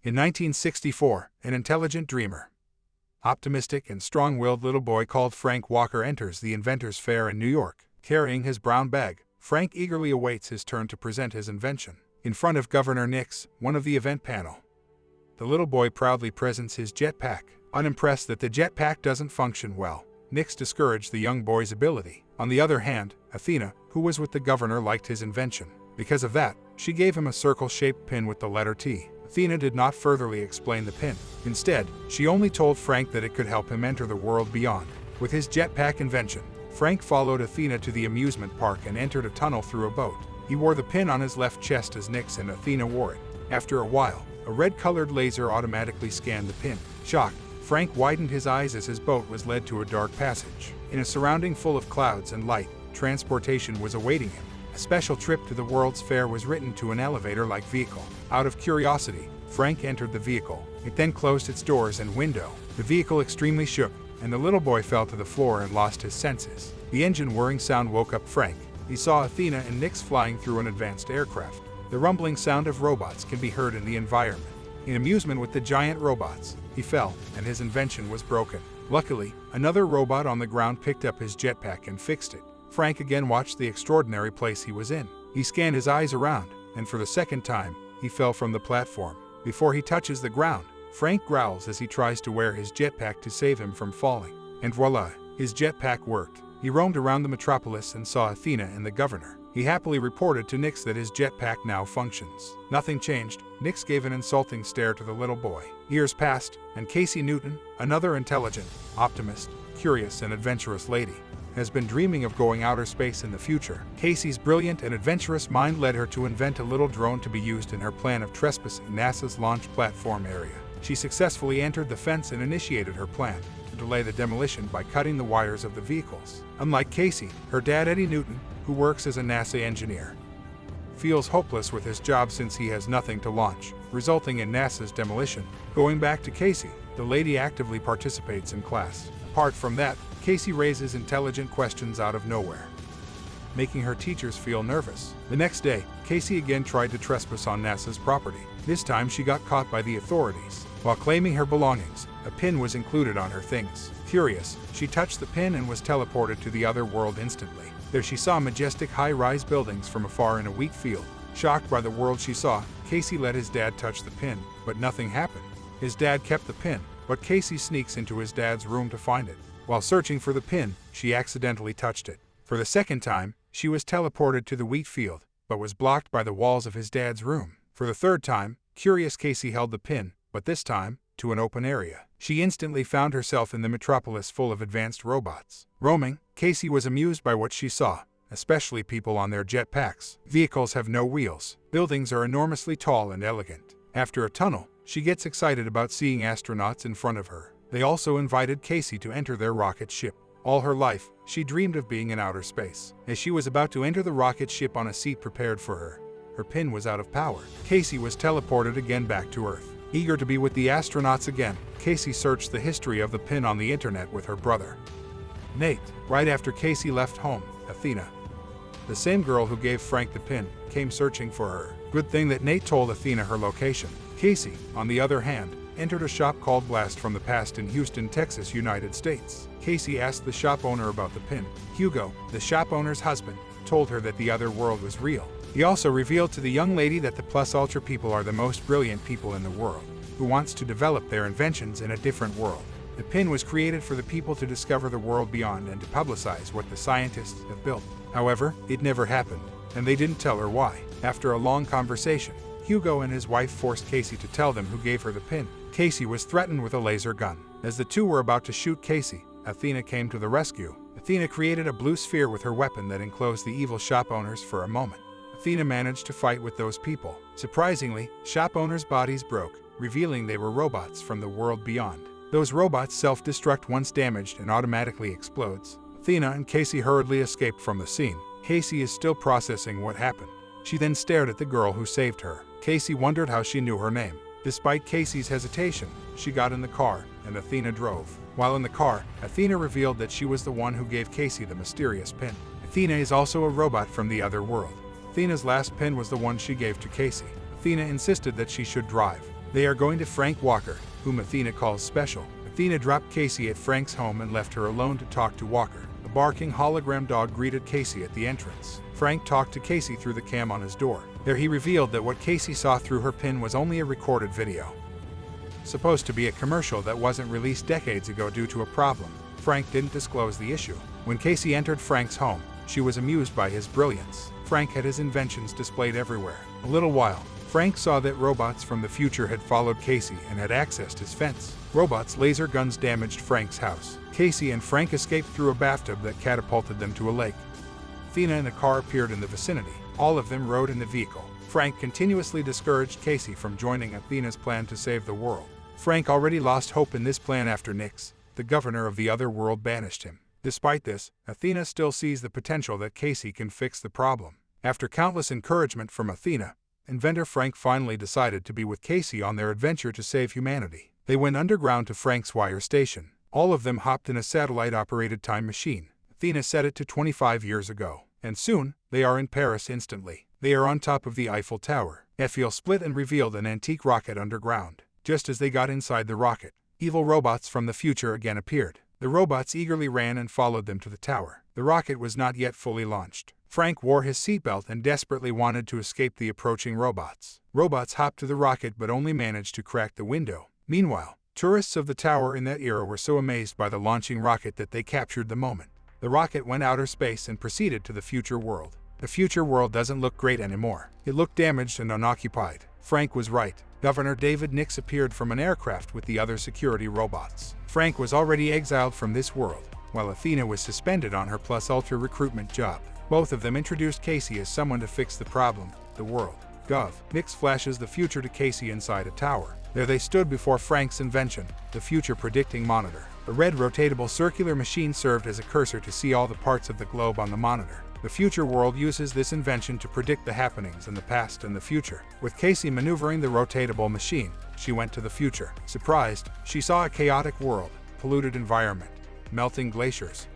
In 1964, an intelligent dreamer, optimistic and strong-willed little boy called Frank Walker enters the Inventors Fair in New York. Carrying his brown bag, Frank eagerly awaits his turn to present his invention. In front of Governor Nix, one of the event panel, the little boy proudly presents his jetpack. Unimpressed that the jetpack doesn't function well, Nix discouraged the young boy's ability. On the other hand, Athena, who was with the governor, liked his invention. Because of that, she gave him a circle-shaped pin with the letter T. Athena did not furtherly explain the pin. Instead, she only told Frank that it could help him enter the world beyond. With his jetpack invention, Frank followed Athena to the amusement park and entered a tunnel through a boat. He wore the pin on his left chest as Nix and Athena wore it. After a while, a red-colored laser automatically scanned the pin. Shocked, Frank widened his eyes as his boat was led to a dark passage. In a surrounding full of clouds and light, transportation was awaiting him. A special trip to the World's Fair was written to an elevator-like vehicle. Out of curiosity, Frank entered the vehicle. It then closed its doors and window. The vehicle extremely shook, and the little boy fell to the floor and lost his senses. The engine whirring sound woke up Frank. He saw Athena and Nix flying through an advanced aircraft. The rumbling sound of robots can be heard in the environment. In amusement with the giant robots, he fell, and his invention was broken. Luckily, another robot on the ground picked up his jetpack and fixed it. Frank again watched the extraordinary place he was in. He scanned his eyes around, and for the second time, he fell from the platform. Before he touches the ground, Frank growls as he tries to wear his jetpack to save him from falling. And voila, his jetpack worked. He roamed around the metropolis and saw Athena and the governor. He happily reported to Nix that his jetpack now functions. Nothing changed. Nix gave an insulting stare to the little boy. Years passed, and Casey Newton, another intelligent, optimist, curious and adventurous lady, has been dreaming of going outer space in the future. Casey's brilliant and adventurous mind led her to invent a little drone to be used in her plan of trespassing NASA's launch platform area. She successfully entered the fence and initiated her plan to delay the demolition by cutting the wires of the vehicles. Unlike Casey, her dad Eddie Newton, who works as a NASA engineer, feels hopeless with his job since he has nothing to launch, resulting in NASA's demolition. Going back to Casey, the lady actively participates in class. Apart from that, Casey raises intelligent questions out of nowhere, making her teachers feel nervous. The next day, Casey again tried to trespass on NASA's property. This time she got caught by the authorities. While claiming her belongings, a pin was included on her things. Curious, she touched the pin and was teleported to the other world instantly. There she saw majestic high-rise buildings from afar in a wheat field. Shocked by the world she saw, Casey let his dad touch the pin, but nothing happened. His dad kept the pin, but Casey sneaks into his dad's room to find it. While searching for the pin, she accidentally touched it. For the second time, she was teleported to the wheat field, but was blocked by the walls of his dad's room. For the third time, curious Casey held the pin, but this time, to an open area. She instantly found herself in the metropolis full of advanced robots. Roaming, Casey was amused by what she saw, especially people on their jetpacks. Vehicles have no wheels. Buildings are enormously tall and elegant. After a tunnel, she gets excited about seeing astronauts in front of her. They also invited Casey to enter their rocket ship. All her life, she dreamed of being in outer space. As she was about to enter the rocket ship on a seat prepared for her, her pin was out of power. Casey was teleported again back to Earth. Eager to be with the astronauts again, Casey searched the history of the pin on the internet with her brother, Nate. Right after Casey left home, Athena, the same girl who gave Frank the pin, came searching for her. Good thing that Nate told Athena her location. Casey, on the other hand, entered a shop called Blast from the Past in Houston, Texas, United States. Casey asked the shop owner about the pin. Hugo, the shop owner's husband, told her that the other world was real. He also revealed to the young lady that the Plus Ultra people are the most brilliant people in the world, who wants to develop their inventions in a different world. The pin was created for the people to discover the world beyond and to publicize what the scientists have built. However, it never happened, and they didn't tell her why. After a long conversation, Hugo and his wife forced Casey to tell them who gave her the pin. Casey was threatened with a laser gun. As the two were about to shoot Casey, Athena came to the rescue. Athena created a blue sphere with her weapon that enclosed the evil shop owners for a moment. Athena managed to fight with those people. Surprisingly, shop owners' bodies broke, revealing they were robots from the world beyond. Those robots self-destruct once damaged and automatically explodes. Athena and Casey hurriedly escaped from the scene. Casey is still processing what happened. She then stared at the girl who saved her. Casey wondered how she knew her name. Despite Casey's hesitation, she got in the car, and Athena drove. While in the car, Athena revealed that she was the one who gave Casey the mysterious pin. Athena is also a robot from the other world. Athena's last pin was the one she gave to Casey. Athena insisted that she should drive. They are going to Frank Walker, whom Athena calls special. Athena dropped Casey at Frank's home and left her alone to talk to Walker. A barking hologram dog greeted Casey at the entrance. Frank talked to Casey through the cam on his door. There he revealed that what Casey saw through her pin was only a recorded video. Supposed to be a commercial that wasn't released decades ago due to a problem. Frank didn't disclose the issue. When Casey entered Frank's home, she was amused by his brilliance. Frank had his inventions displayed everywhere. A little while, Frank saw that robots from the future had followed Casey and had accessed his fence. Robots' laser guns damaged Frank's house. Casey and Frank escaped through a bathtub that catapulted them to a lake. Athena and a car appeared in the vicinity. All of them rode in the vehicle. Frank continuously discouraged Casey from joining Athena's plan to save the world. Frank already lost hope in this plan after Nyx, the governor of the other world, banished him. Despite this, Athena still sees the potential that Casey can fix the problem. After countless encouragement from Athena, inventor Frank finally decided to be with Casey on their adventure to save humanity. They went underground to Frank's wire station. All of them hopped in a satellite-operated time machine. Athena set it to 25 years ago. And soon, they are in Paris instantly. They are on top of the Eiffel Tower. Eiffel split and revealed an antique rocket underground. Just as they got inside the rocket, evil robots from the future again appeared. The robots eagerly ran and followed them to the tower. The rocket was not yet fully launched. Frank wore his seatbelt and desperately wanted to escape the approaching robots. Robots hopped to the rocket but only managed to crack the window. Meanwhile, tourists of the tower in that era were so amazed by the launching rocket that they captured the moment. The rocket went outer space and proceeded to the future world. The future world doesn't look great anymore. It looked damaged and unoccupied. Frank was right. Governor David Nyx appeared from an aircraft with the other security robots. Frank was already exiled from this world, while Athena was suspended on her Plus Ultra recruitment job. Both of them introduced Casey as someone to fix the problem, the world. Nyx flashes the future to Casey inside a tower. There they stood before Frank's invention, the future predicting monitor. A red rotatable circular machine served as a cursor to see all the parts of the globe on the monitor. The future world uses this invention to predict the happenings in the past and the future. With Casey maneuvering the rotatable machine, she went to the future. Surprised, she saw a chaotic world, polluted environment, melting glaciers,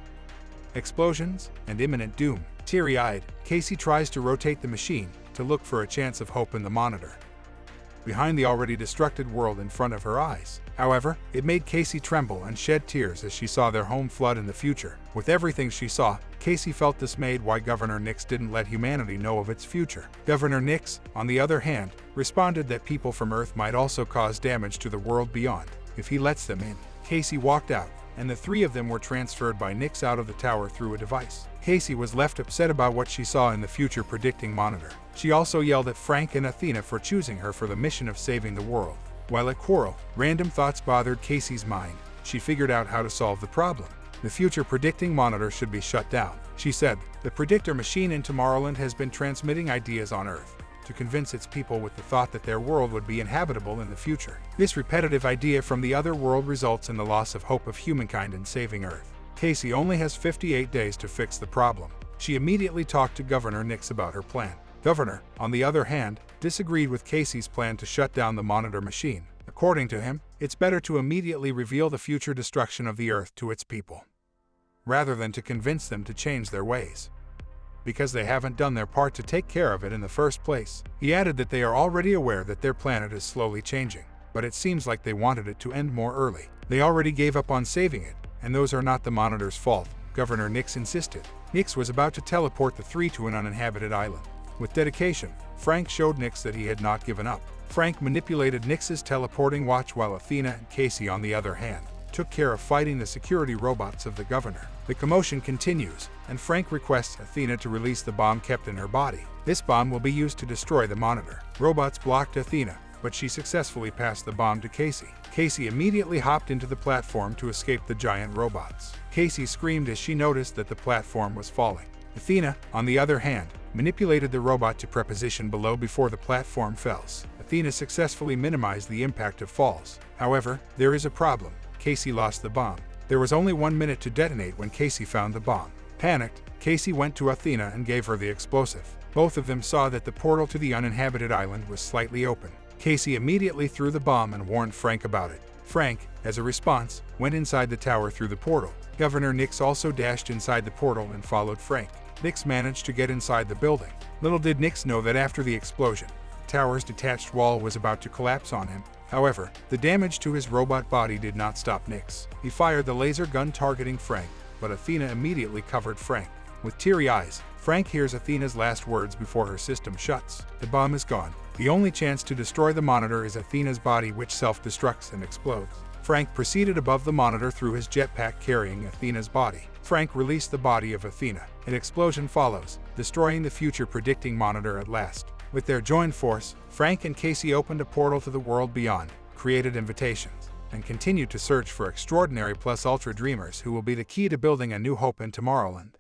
explosions, and imminent doom. Teary-eyed, Casey tries to rotate the machine to look for a chance of hope in the monitor, behind the already destructed world in front of her eyes. However, it made Casey tremble and shed tears as she saw their home flood in the future. With everything she saw, Casey felt dismayed why Governor Nyx didn't let humanity know of its future. Governor Nyx, on the other hand, responded that people from Earth might also cause damage to the world beyond if he lets them in. Casey walked out, and the three of them were transferred by Nyx out of the tower through a device. Casey was left upset about what she saw in the future predicting monitor. She also yelled at Frank and Athena for choosing her for the mission of saving the world. While at quarrel, random thoughts bothered Casey's mind. She figured out how to solve the problem. The future predicting monitor should be shut down. She said, the predictor machine in Tomorrowland has been transmitting ideas on Earth to convince its people with the thought that their world would be inhabitable in the future. This repetitive idea from the other world results in the loss of hope of humankind in saving Earth. Casey only has 58 days to fix the problem. She immediately talked to Governor Nyx about her plan. Governor, on the other hand, disagreed with Casey's plan to shut down the monitor machine. According to him, it's better to immediately reveal the future destruction of the Earth to its people, rather than to convince them to change their ways, because they haven't done their part to take care of it in the first place. He added that they are already aware that their planet is slowly changing, but it seems like they wanted it to end more early. They already gave up on saving it, and those are not the monitor's fault, Governor Nyx insisted. Nyx was about to teleport the three to an uninhabited island. With dedication, Frank showed Nyx that he had not given up. Frank manipulated Nyx's teleporting watch while Athena and Casey, on the other hand, took care of fighting the security robots of the governor. The commotion continues, and Frank requests Athena to release the bomb kept in her body. This bomb will be used to destroy the monitor. Robots blocked Athena, but she successfully passed the bomb to Casey. Casey immediately hopped into the platform to escape the giant robots. Casey screamed as she noticed that the platform was falling. Athena, on the other hand, manipulated the robot to preposition below before the platform falls. Athena successfully minimized the impact of falls. However, there is a problem. Casey lost the bomb. There was only 1 minute to detonate when Casey found the bomb. Panicked, Casey went to Athena and gave her the explosive. Both of them saw that the portal to the uninhabited island was slightly open. Casey immediately threw the bomb and warned Frank about it. Frank, as a response, went inside the tower through the portal. Governor Nyx also dashed inside the portal and followed Frank. Nyx managed to get inside the building. Little did Nyx know that after the explosion, the tower's detached wall was about to collapse on him. However, the damage to his robot body did not stop Nix. He fired the laser gun targeting Frank, but Athena immediately covered Frank. With teary eyes, Frank hears Athena's last words before her system shuts. The bomb is gone. The only chance to destroy the monitor is Athena's body, which self-destructs and explodes. Frank proceeded above the monitor through his jetpack carrying Athena's body. Frank released the body of Athena. An explosion follows, destroying the future predicting monitor at last. With their joined force, Frank and Casey opened a portal to the world beyond, created invitations, and continued to search for extraordinary plus ultra dreamers who will be the key to building a new hope in Tomorrowland.